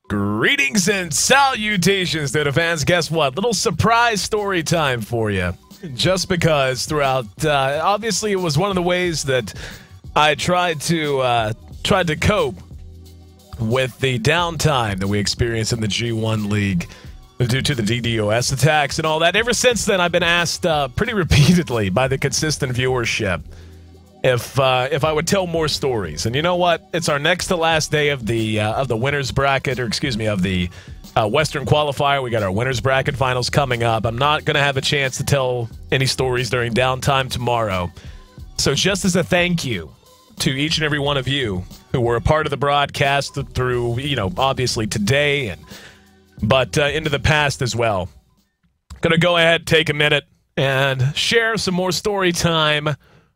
Greetings and salutations to the fans. Guess what? Little surprise story time for you. Just because throughout, obviously it was one of the ways that I tried to cope with the downtime that we experienced in the G1 League due to the DDoS attacks and all that. Ever since then, I've been asked pretty repeatedly by the consistent viewership if I would tell more stories. And you know what? It's our next to last day of the winners bracket, or excuse me, of the Western qualifier. We got our winners bracket finals coming up. I'm not going to have a chance to tell any stories during downtime tomorrow. So just as a thank you to each and every one of you who were a part of the broadcast through, obviously today, but into the past as well, going to go ahead, take a minute, and share some more story time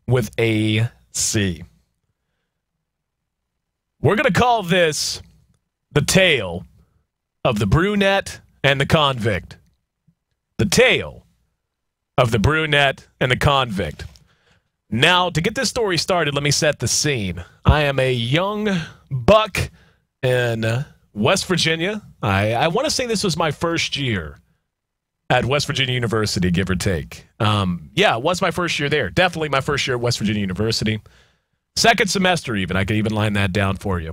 with Ayesee. We're going to call this the tale of the Brunette and the Convict. The tale of the Brunette and the Convict. Now, to get this story started, let me set the scene. I am a young buck in West Virginia. I want to say this was my first year at West Virginia University, give or take. Yeah, it was my first year there. Definitely my first year at West Virginia University. Second semester even. I could even line that down for you.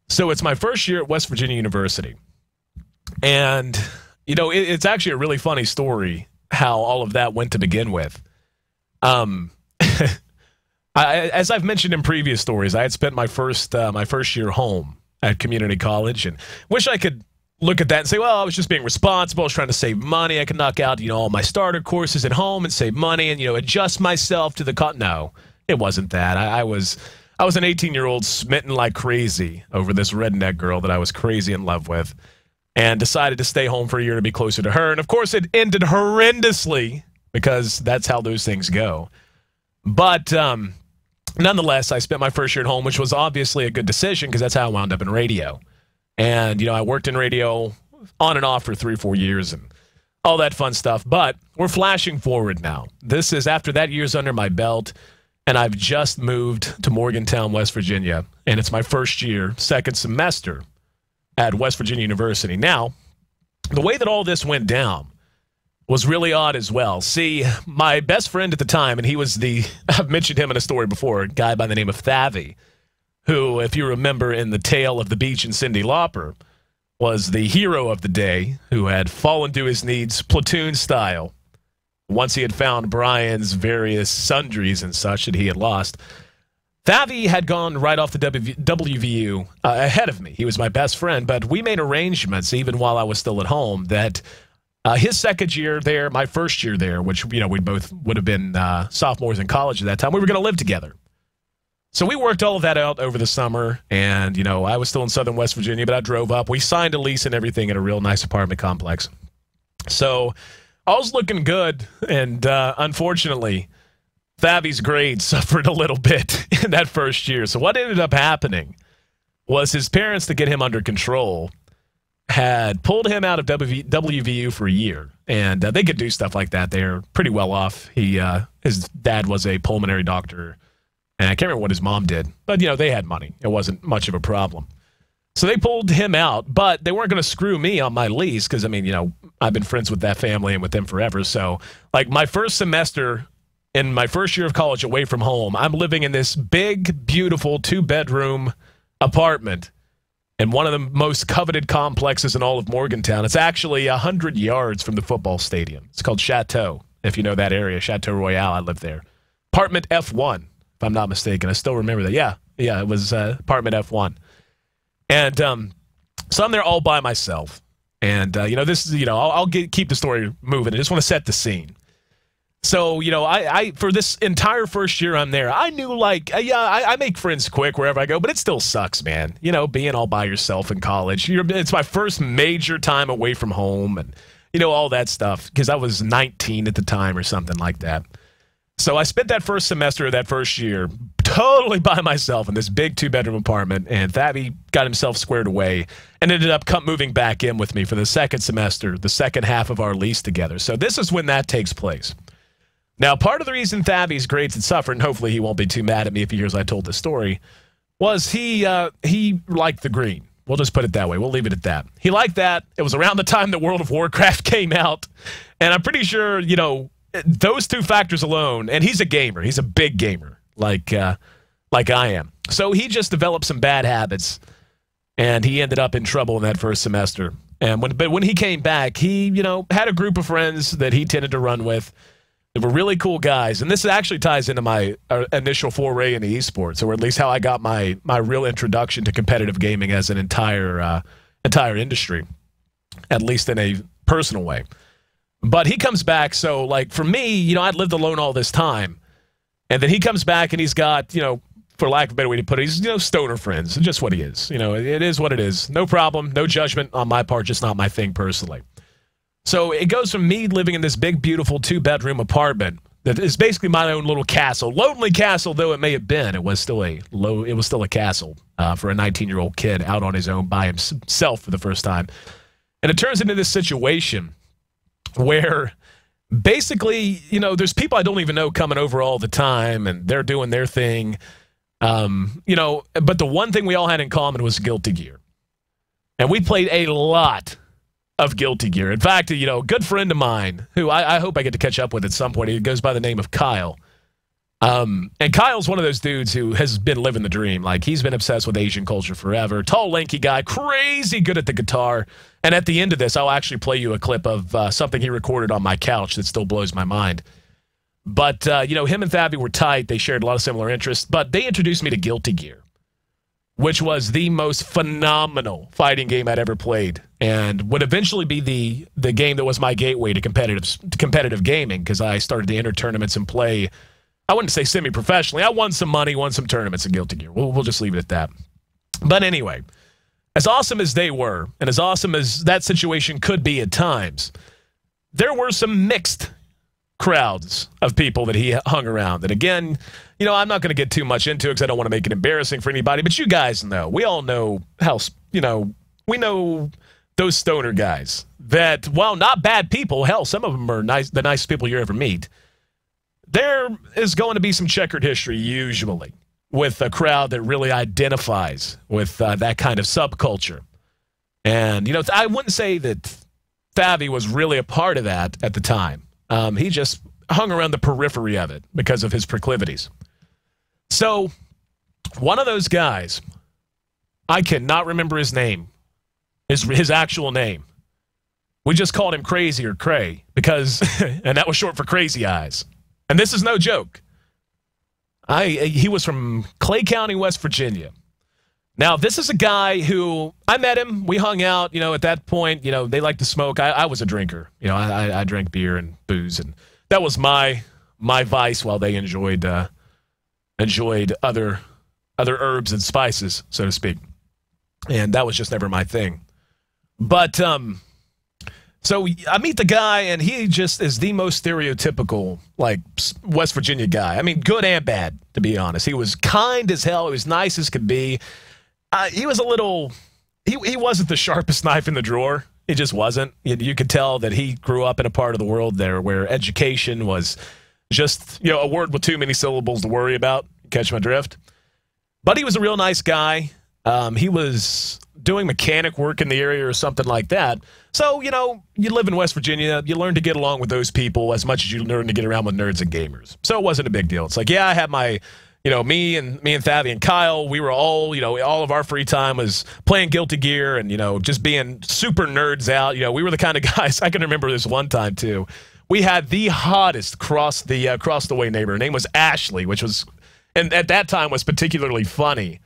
So it's my first year at West Virginia University. And, it's actually a really funny story how all of that went to begin with. As I've mentioned in previous stories, I had spent my first year home at community college, and wish I could look at that and say, well, I was just being responsible. I was trying to save money. I could knock out, all my starter courses at home and save money and, adjust myself to the No, it wasn't that. I was an 18-year-old smitten like crazy over this redneck girl that I was crazy in love with, and decided to stay home for a year to be closer to her. And of course, it ended horrendously because that's how those things go. But nonetheless, I spent my first year at home, which was obviously a good decision because that's how I wound up in radio. And, I worked in radio on and off for 3 or 4 years and all that fun stuff. But we're flashing forward now. This is after that year's under my belt, and I've just moved to Morgantown, West Virginia. And it's my first year, second semester at West Virginia University. Now, the way that all this went down was really odd as well. See, my best friend at the time, and he was I've mentioned him in a story before, a guy by the name of Thavy, who, if you remember in the tale of the beach and Cyndi Lauper, was the hero of the day who had fallen to his knees platoon style once he had found Brian's various sundries and such that he had lost. Thavy had gone right off the WVU ahead of me. He was my best friend, but we made arrangements, even while I was still at home, that his second year there, my first year there, which, we both would have been sophomores in college at that time, we were going to live together. So we worked all of that out over the summer, and, I was still in southern West Virginia, but I drove up. We signed a lease and everything at a real nice apartment complex. So I was looking good, and unfortunately, Thavy's grades suffered a little bit in that first year. So what ended up happening was his parents, to get him under control, had pulled him out of WVU for a year, and they could do stuff like that. They're pretty well off. His dad was a pulmonary doctor, and I can't remember what his mom did, but, they had money. It wasn't much of a problem. So they pulled him out, but they weren't going to screw me on my lease because, I've been friends with that family and with them forever. So, like, my first semester in my first year of college away from home, I'm living in this big, beautiful 2-bedroom apartment in one of the most coveted complexes in all of Morgantown. It's actually 100 yards from the football stadium. It's called Chateau, if you know that area. Chateau Royale, I lived there. Apartment F1, if I'm not mistaken. I still remember that. Yeah, it was apartment F1. And so I'm there all by myself. And, this is, I'll keep the story moving. I just want to set the scene. So, I for this entire first year I'm there, I knew, I make friends quick wherever I go, but it still sucks, man. Being all by yourself in college. It's my first major time away from home and, all that stuff, because I was 19 at the time or something like that. So I spent that first semester of that first year totally by myself in this big 2-bedroom apartment, and Thavy got himself squared away and ended up moving back in with me for the second semester, the second half of our lease together. So this is when that takes place. Now, part of the reason Thavy's grades had suffered, and hopefully he won't be too mad at me if he hears I told the story, was he liked the green. We'll just put it that way. We'll leave it at that. He liked that. It was around the time that World of Warcraft came out. And I'm pretty sure, you know, those two factors alone, and he's a gamer. He's a big gamer, like I am. So he just developed some bad habits, and he ended up in trouble in that first semester. And when he came back, he, you know, had a group of friends that he tended to run with. They were really cool guys, and this actually ties into my initial foray into esports, or at least how I got my real introduction to competitive gaming as an entire industry, at least in a personal way. But he comes back, so, like, for me, you know, I'd lived alone all this time, and then he comes back and he's got, you know, for lack of a better way to put it, he's, you know, stoner friends. It's just what he is. You know, it is what it is. No problem, no judgment on my part, just not my thing personally. So it goes from me living in this big, beautiful 2-bedroom apartment that is basically my own little castle. Lonely castle, though it may have been, it was still a castle for a 19-year-old kid out on his own by himself for the first time. And it turns into this situation where basically, you know, there's people I don't even know coming over all the time, and they're doing their thing. You know, but the one thing we all had in common was Guilty Gear. And we played a lot of Guilty Gear. In fact, you know, a good friend of mine, who I hope I get to catch up with at some point, he goes by the name of Kyle. And Kyle's one of those dudes who has been living the dream. Like, he's been obsessed with Asian culture forever. Tall, lanky guy, crazy good at the guitar. And at the end of this, I'll actually play you a clip of something he recorded on my couch that still blows my mind. But, you know, him and Thabby were tight. They shared a lot of similar interests. But they introduced me to Guilty Gear, which was the most phenomenal fighting game I'd ever played, and would eventually be the game that was my gateway to competitive gaming, because I started to enter tournaments and play, I wouldn't say semi-professionally. I won some money, won some tournaments in Guilty Gear. We'll just leave it at that. But anyway, as awesome as they were, and as awesome as that situation could be at times, there were some mixed crowds of people that he hung around. And again, you know, I'm not going to get too much into it because I don't want to make it embarrassing for anybody, but you guys know. We all know how, you know, we know those stoner guys that, while not bad people, hell, some of them are the nicest people you ever meet. There is going to be some checkered history, usually, with a crowd that really identifies with that kind of subculture. And, you know, I wouldn't say that Thabby was really a part of that at the time. He just hung around the periphery of it because of his proclivities. So, one of those guys, I cannot remember his name, his actual name. We just called him Crazy or Cray because, and that was short for Crazy Eyes. And this is no joke. He was from Clay County, West Virginia. Now, this is a guy who, I met him, we hung out, you know, at that point, you know, they liked to smoke. I was a drinker. You know, I drank beer and booze, and that was my vice while they enjoyed other herbs and spices, so to speak. And that was just never my thing. But, so I meet the guy, and he just is the most stereotypical, like, West Virginia guy. I mean, good and bad, to be honest. He was kind as hell. He was nice as could be. He was a little, he wasn't the sharpest knife in the drawer. He just wasn't. You could tell that he grew up in a part of the world there where education was just, you know, a word with too many syllables to worry about. Catch my drift? But he was a real nice guy. He was doing mechanic work in the area or something like that. So, you know, you live in West Virginia, you learn to get along with those people as much as you learn to get around with nerds and gamers. So it wasn't a big deal. It's like, yeah, I had my, you know, me and Thabby and Kyle, we were all, you know, all of our free time was playing Guilty Gear and, you know, just being super nerds out. You know, we were the kind of guys, I can remember this one time too. We had the hottest across the way neighbor. Her name was Ashley, which was, and at that time was particularly funny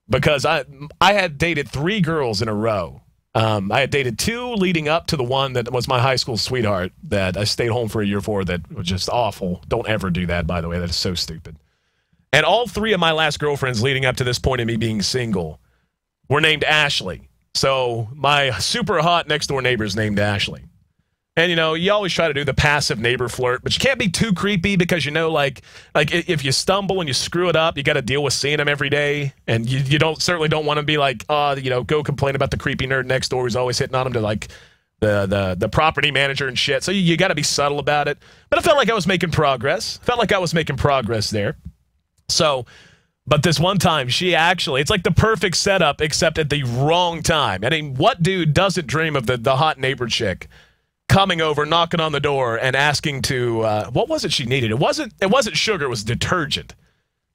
because I had dated 3 girls in a row. I had dated 2 leading up to the one that was my high school sweetheart that I stayed home for a year for that was just awful. Don't ever do that, by the way. That is so stupid. And all 3 of my last girlfriends leading up to this point of me being single were named Ashley. So my super hot next door neighbor is named Ashley. And, you know, you always try to do the passive neighbor flirt, but you can't be too creepy because, you know, like if you stumble and you screw it up, you got to deal with seeing them every day. And you certainly don't want to be like, you know, go complain about the creepy nerd next door who's always hitting on him to like the property manager and shit. So you got to be subtle about it. But I felt like I was making progress. Felt like I was making progress there. So, But this one time, it's like the perfect setup, except at the wrong time. I mean, what dude doesn't dream of the hot neighbor chick coming over, knocking on the door, and asking to, what was it she needed? It wasn't sugar, it was detergent.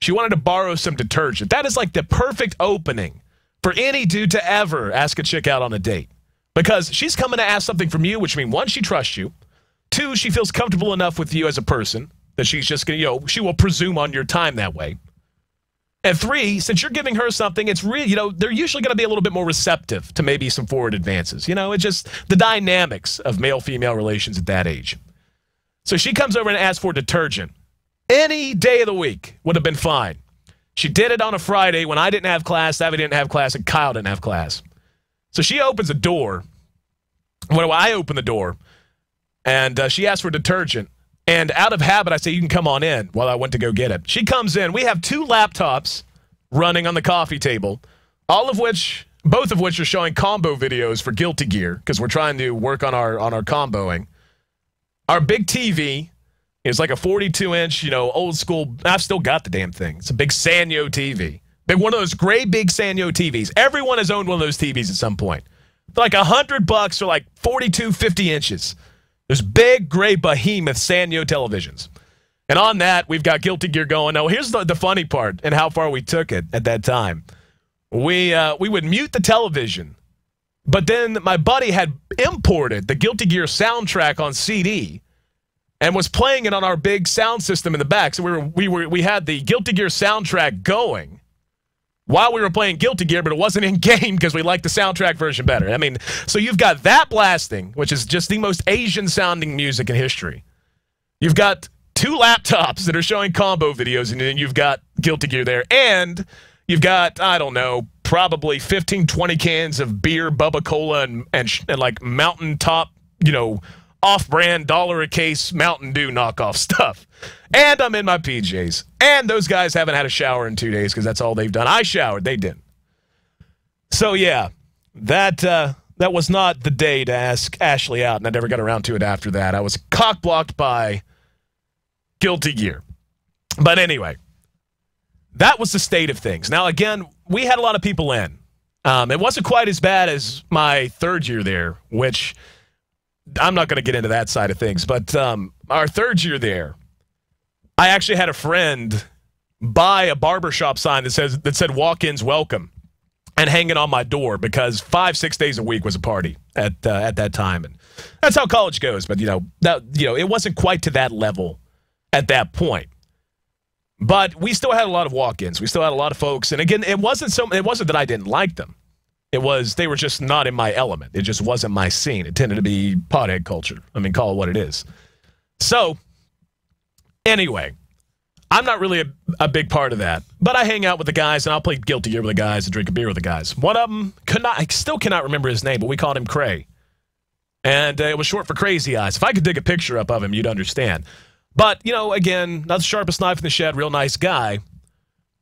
She wanted to borrow some detergent. That is like the perfect opening for any dude to ever ask a chick out on a date. Because she's coming to ask something from you, which means, one, she trusts you. Two, she feels comfortable enough with you as a person that she's just going to, she will presume on your time that way. And three, since you're giving her something, it's really, they're usually going to be a little bit more receptive to maybe some forward advances. It's just the dynamics of male-female relations at that age. So she comes over and asks for detergent. Any day of the week would have been fine. She did it on a Friday when I didn't have class, Savvy didn't have class, and Kyle didn't have class. So she opens the door. Well, I open the door, and she asked for detergent. And out of habit, I say, you can come on in while I went to go get it. She comes in. We have 2 laptops running on the coffee table, both of which are showing combo videos for Guilty Gear because we're trying to work on our comboing. Our big TV is like a 42-inch, old school. I've still got the damn thing. It's a big Sanyo TV. Big one of those gray big Sanyo TVs. Everyone has owned one of those TVs at some point. They're like $100 for like 42, 50 inches. There's big, gray, behemoth Sanyo televisions. And on that, we've got Guilty Gear going. Now, here's the funny part and how far we took it at that time. We would mute the television, but then my buddy had imported the Guilty Gear soundtrack on CD and was playing it on our big sound system in the back. So we had the Guilty Gear soundtrack going while we were playing Guilty Gear, but it wasn't in-game because we liked the soundtrack version better. I mean, so you've got that blasting, which is just the most Asian-sounding music in history. You've got 2 laptops that are showing combo videos, and then you've got Guilty Gear there. And you've got, I don't know, probably 15, 20 cans of beer, Bubba Cola, and like Mountain Top, off-brand $1-a-case Mountain Dew knockoff stuff. And I'm in my PJs. And those guys haven't had a shower in 2 days because that's all they've done. I showered. They didn't. So, yeah, that was not the day to ask Ashley out, and I never got around to it after that. I was cock-blocked by Guilty Gear. But anyway, that was the state of things. Now, again, we had a lot of people in. It wasn't quite as bad as my 3rd year there, which I'm not going to get into that side of things. But our 3rd year there, I actually had a friend buy a barbershop sign that said walk-ins welcome and hang it on my door because 5-6 days a week was a party at that time. And that's how college goes. But, it wasn't quite to that level at that point. But we still had a lot of walk-ins. We still had a lot of folks. And again, it wasn't that I didn't like them. They were just not in my element. It just wasn't my scene. It tended to be pothead culture. I mean, call it what it is. So, anyway, I'm not really a big part of that. But I hang out with the guys, and I'll play Guilty Gear with the guys and drink a beer with the guys. One of them, I still cannot remember his name, but we called him Cray. And it was short for Crazy Eyes. If I could dig a picture up of him, you'd understand. But, again, not the sharpest knife in the shed, real nice guy.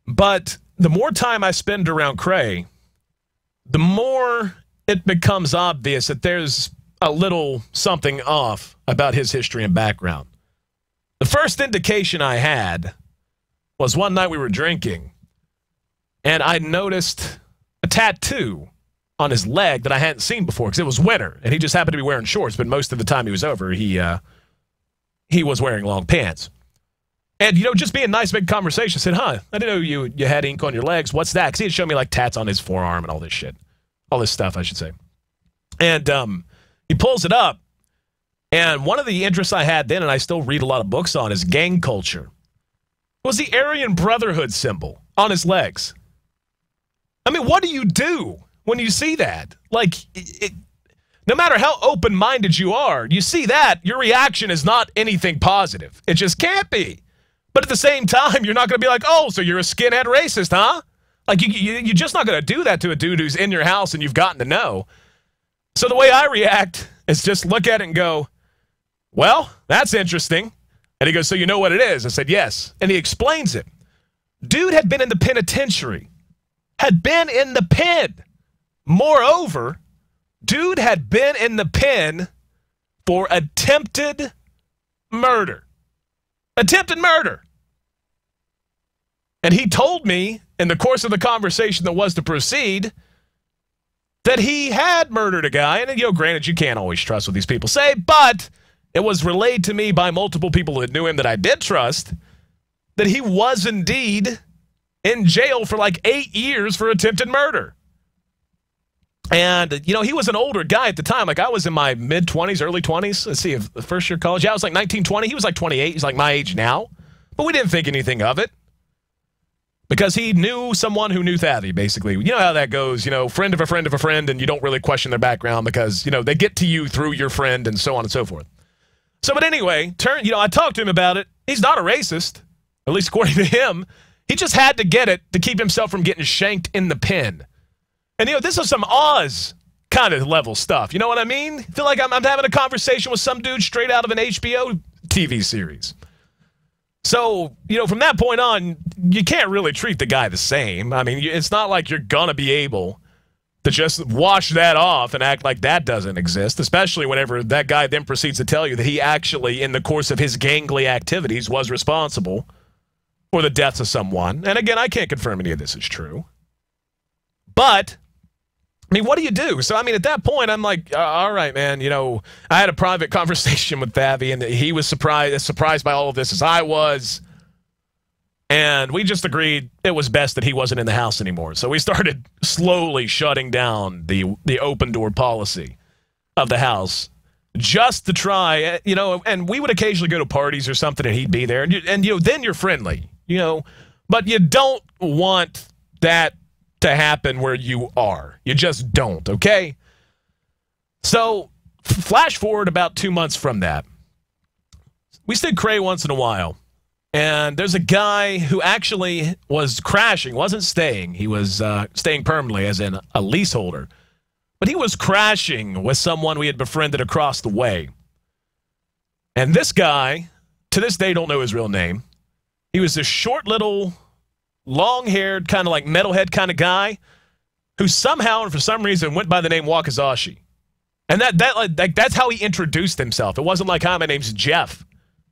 But the more time I spend around Cray, the more it becomes obvious that there's a little something off about his history and background. The first indication I had was one night we were drinking, and I noticed a tattoo on his leg that I hadn't seen before because it was winter, and he just happened to be wearing shorts, but most of the time he was over, he was wearing long pants. And, just being nice, making conversation, I said, I didn't know you had ink on your legs. What's that? Because he had shown me, like, tats on his forearm and all this shit. All this stuff, I should say. And he pulls it up. And one of the interests I had then, and I still read a lot of books on, is gang culture, was the Aryan Brotherhood symbol on his legs. I mean, what do you do when you see that? Like, no matter how open-minded you are, you see that, your reaction is not anything positive. It just can't be. But at the same time, you're not going to be like, oh, so you're a skinhead racist, huh? Like, you're just not going to do that to a dude who's in your house and you've gotten to know. So the way I react is just look at it and go, well, that's interesting. And he goes, so you know what it is? I said, yes. And he explains it. Dude had been in the penitentiary. Had been in the pen. Moreover, dude had been in the pen for attempted murder. Attempted murder. And he told me in the course of the conversation that was to proceed that he had murdered a guy. And, granted, you can't always trust what these people say, but it was relayed to me by multiple people that knew him that I did trust that he was indeed in jail for like 8 years for attempted murder. And, he was an older guy at the time. Like, I was in my mid-20s, early 20s. Let's see, first year college. Yeah, I was like 19, 20. He was like 28. He's like my age now. But we didn't think anything of it. Because he knew someone who knew Thathy, basically. You know how that goes, friend of a friend of a friend, and you don't really question their background because, they get to you through your friend and so on and so forth. So, but anyway, I talked to him about it. He's not a racist, at least according to him. He just had to get it to keep himself from getting shanked in the pen. And, this is some Oz kind of level stuff. You know what I mean? I feel like I'm having a conversation with some dude straight out of an HBO TV series. So, from that point on, you can't really treat the guy the same. I mean, it's not like you're going to be able to just wash that off and act like that doesn't exist, especially whenever that guy then proceeds to tell you that he actually, in the course of his gangly activities, was responsible for the deaths of someone. And again, I can't confirm any of this is true. But I mean, what do you do? So, I mean, at that point, I'm like, all right, man, I had a private conversation with Thathy, and he was surprised by all of this as I was. And we just agreed it was best that he wasn't in the house anymore. So we started slowly shutting down the open door policy of the house just to try, and we would occasionally go to parties or something, and he'd be there. And then you're friendly, but you don't want that to happen where you are. You just don't, okay? So, flash forward about 2 months from that. We stayed cray once in a while, and there's a guy who actually was crashing, wasn't staying. He was staying permanently, as in a leaseholder. But he was crashing with someone we had befriended across the way. And this guy, to this day, don't know his real name. He was this short little long-haired, kind of like metalhead kind of guy who somehow and for some reason went by the name Wakazashi. And that's how he introduced himself. It wasn't like, hi, my name's Jeff,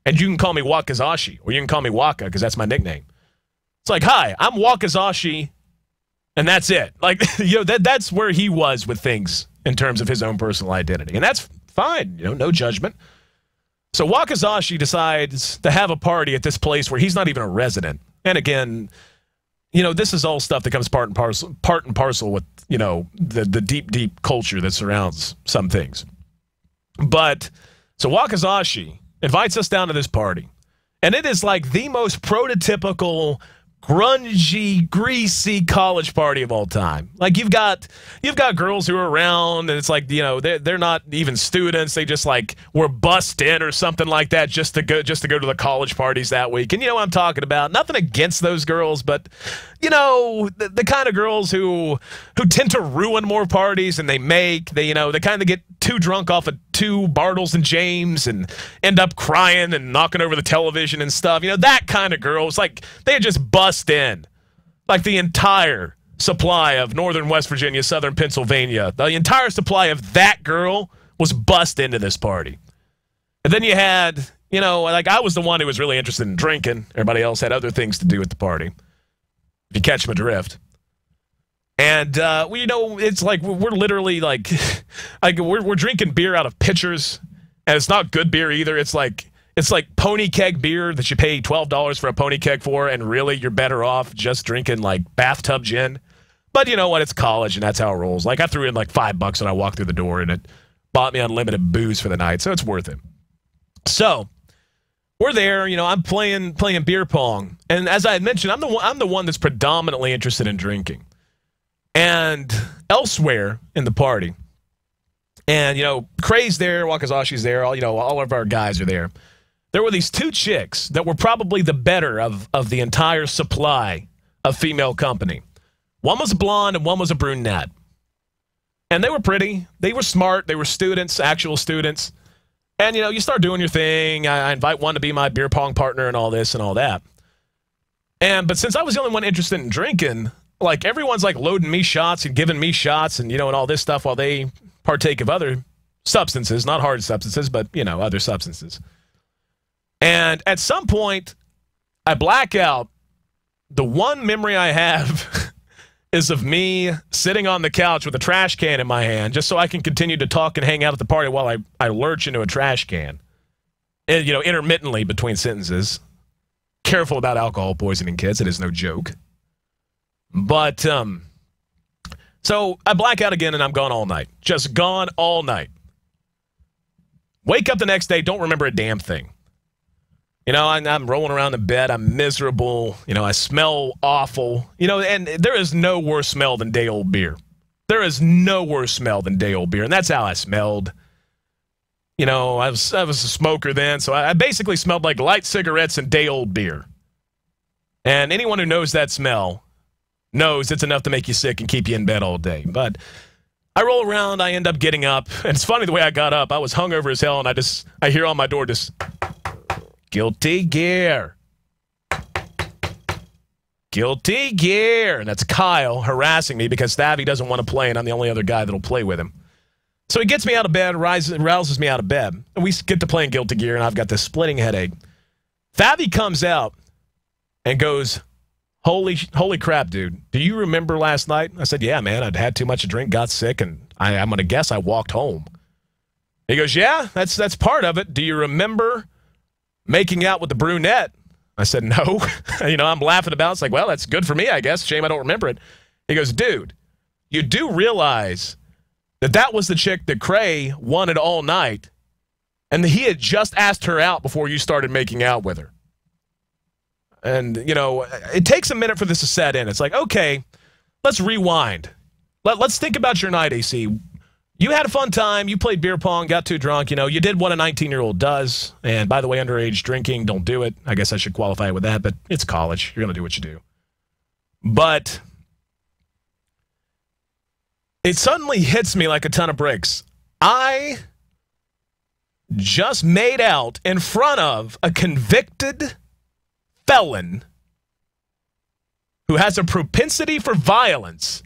and you can call me Wakazashi, or you can call me Waka, because that's my nickname. It's like, hi, I'm Wakazashi, and that's it. Like, that's where he was with things in terms of his own personal identity. And that's fine, no judgment. So Wakazashi decides to have a party at this place where he's not even a resident. And again, this is all stuff that comes part and parcel with, the deep, deep culture that surrounds some things. But, so Wakazashi invites us down to this party. And it is like the most prototypical, grungy, greasy college party of all time. Like, you've got girls who are around, and it's like, they're not even students. They just like were bussed in or something like that just to go to the college parties that week. And you know what I'm talking about. Nothing against those girls, but the kind of girls who tend to ruin more parties than they make. They kind of get too drunk off of 2 Bartles and James and end up crying and knocking over the television and stuff. That kind of girls. Like, they just bust in. Like, the entire supply of northern West Virginia, southern Pennsylvania, the entire supply of that girl was bust into this party. And then you had, like, I was the one who was really interested in drinking. Everybody else had other things to do at the party, if you catch my drift. And, it's like we're literally like we're drinking beer out of pitchers, and it's not good beer either. It's like pony keg beer that you pay $12 for a pony keg for, and really you're better off just drinking like bathtub gin. But you know what? It's college, and that's how it rolls. Like, I threw in like $5 when I walked through the door, and it bought me unlimited booze for the night, so it's worth it. So we're there, I'm playing beer pong, and as I had mentioned, I'm the one that's predominantly interested in drinking. And elsewhere in the party, and Cray's there, Wakazashi's there, all of our guys are there. There were these 2 chicks that were probably the better of the entire supply of female company. One was a blonde and one was a brunette. And they were pretty. They were smart. They were students, actual students. And, you start doing your thing. I invite one to be my beer pong partner and all this and all that. But since I was the only one interested in drinking, like, everyone's like loading me shots and giving me shots and, and all this stuff while they partake of other substances, not hard substances, but, other substances. And at some point, I black out the one memory I have is of me sitting on the couch with a trash can in my hand just so I can continue to talk and hang out at the party while I lurch into a trash can. And, intermittently between sentences. Careful about alcohol poisoning, kids. It is no joke. But, so I black out again and I'm gone all night. Just gone all night. Wake up the next day, don't remember a damn thing. I'm rolling around in bed. I'm miserable. I smell awful. And there is no worse smell than day-old beer. There is no worse smell than day-old beer, and that's how I smelled. I was a smoker then, so I basically smelled like light cigarettes and day-old beer. And anyone who knows that smell knows it's enough to make you sick and keep you in bed all day. But I roll around, I end up getting up, and it's funny the way I got up. I was hungover as hell, and I hear on my door just, guilty gear. Guilty gear. And that's Kyle harassing me because Thavy doesn't want to play, and I'm the only other guy that'll play with him. So he gets me out of bed, rouses me out of bed, and we get to playing Guilty Gear, and I've got this splitting headache. Thavy comes out and goes, holy crap, dude. Do you remember last night? I said, yeah, man, I'd had too much to drink, got sick, and I'm going to guess I walked home. He goes, yeah, that's part of it. Do you remember making out with the brunette? I said, no. I'm laughing about it. It's like, well, that's good for me, I guess. Shame I don't remember it. He goes, dude, you do realize that was the chick that Cray wanted all night, and he had just asked her out before you started making out with her. And, it takes a minute for this to set in. It's like, okay, let's rewind. Let's think about your night, Ayesee. You had a fun time. You played beer pong, got too drunk. You did what a 19-year-old does. And, by the way, underage drinking, don't do it. I guess I should qualify with that, but it's college. You're going to do what you do. But it suddenly hits me like a ton of bricks. I just made out in front of a convicted felon who has a propensity for violence.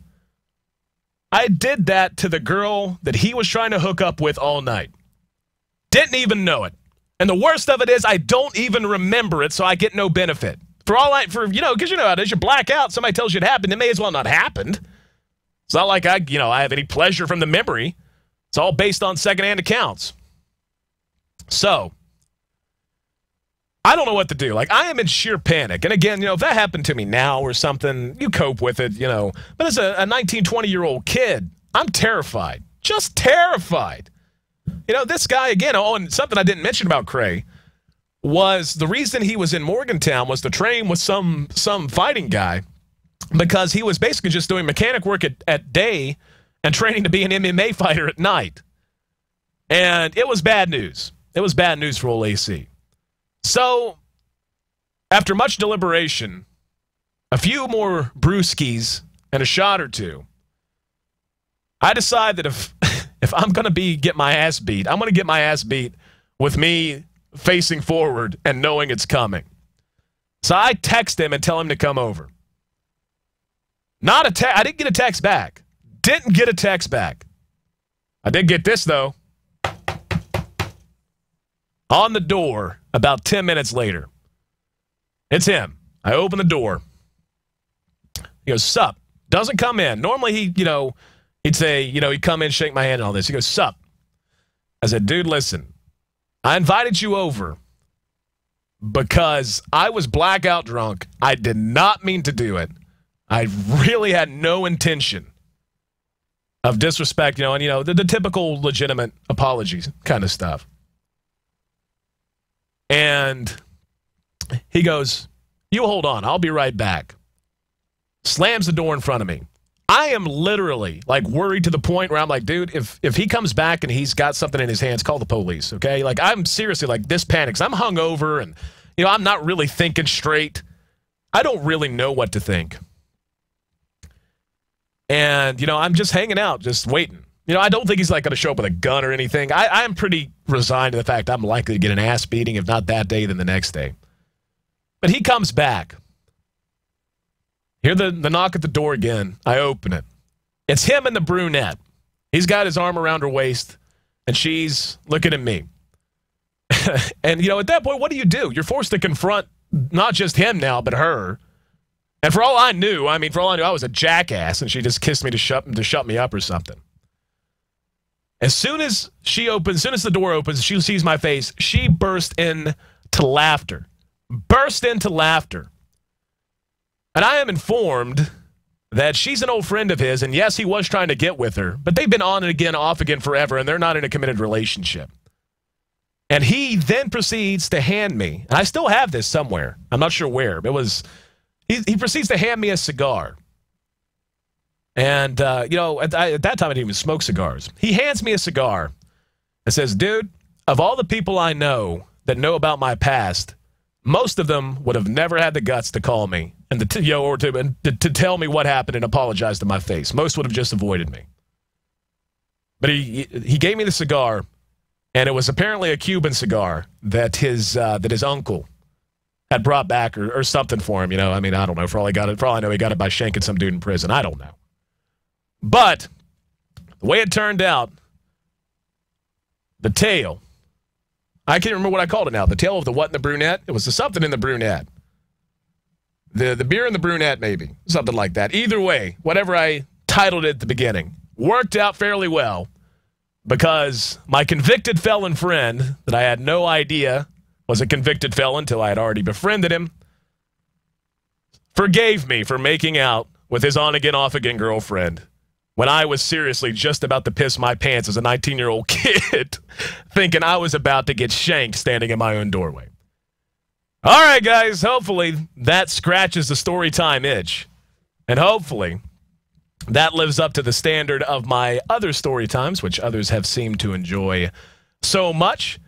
I did that to the girl that he was trying to hook up with all night. Didn't even know it. And the worst of it is I don't even remember it, so I get no benefit. Because how it is, you black out, somebody tells you it happened, it may as well not happened. It's not like I have any pleasure from the memory. It's all based on secondhand accounts. So, I don't know what to do. Like, I am in sheer panic. And again, if that happened to me now or something, you cope with it, But as a 19, 20-year-old kid, I'm terrified. Just terrified. This guy, again, and something I didn't mention about Cray, was the reason he was in Morgantown was to train with some fighting guy, because he was basically just doing mechanic work at day and training to be an MMA fighter at night. And it was bad news. It was bad news for old Ayesee. So, after much deliberation, a few more brewskis and a shot or two, I decide that if I'm going to get my ass beat, I'm going to get my ass beat with me facing forward and knowing it's coming. So I text him and tell him to come over. I didn't get a text back. Didn't get a text back. I did get this, though. On the door, about 10 minutes later. It's him. I open the door. He goes, sup. Doesn't come in. Normally, he'd say, he'd come in, shake my hand and all this. He goes, sup. I said, dude, listen. I invited you over because I was blackout drunk. I did not mean to do it. I really had no intention of disrespect, and the typical legitimate apologies kind of stuff. And he goes, you hold on, I'll be right back. Slams the door in front of me. I am literally worried to the point where I'm like, dude, if he comes back and he's got something in his hands, call the police, okay? I'm seriously this panics. I'm hungover and, I'm not really thinking straight. I don't really know what to think. And, I'm just hanging out, just waiting. I don't think he's going to show up with a gun or anything. I'm pretty resigned to the fact I'm likely to get an ass beating, if not that day, then the next day. But he comes back. Hear the knock at the door again. I open it. It's him and the brunette. He's got his arm around her waist, and she's looking at me. And, at that point, what do? You're forced to confront not just him now, but her. And for all I knew, I was a jackass, and she just kissed me to shut me up or something. As soon as the door opens, she sees my face, she burst into laughter. And I am informed that she's an old friend of his, and yes, he was trying to get with her, but they've been on and again, off again forever, and they're not in a committed relationship. And he then proceeds to hand me, and I still have this somewhere, I'm not sure where, he proceeds to hand me a cigar. And, at that time I didn't even smoke cigars. He hands me a cigar and says, dude, of all the people I know that know about my past, most of them would have never had the guts to call me and to tell me what happened and apologize to my face. Most would have just avoided me. But he gave me the cigar, and it was apparently a Cuban cigar that his uncle had brought back or something for him. I don't know. For all I know, he got it by shanking some dude in prison. I don't know. But the way it turned out, the tale, I can't remember what I called it now. The tale of the what in the brunette? It was the something in the brunette. The beer in the brunette, maybe. Something like that. Either way, whatever I titled it at the beginning, worked out fairly well because my convicted felon friend that I had no idea was a convicted felon until I had already befriended him, forgave me for making out with his on-again, off-again girlfriend when I was seriously just about to piss my pants as a 19-year-old kid, thinking I was about to get shanked standing in my own doorway. All right, guys, hopefully that scratches the story time itch. And hopefully that lives up to the standard of my other story times, which others have seemed to enjoy so much.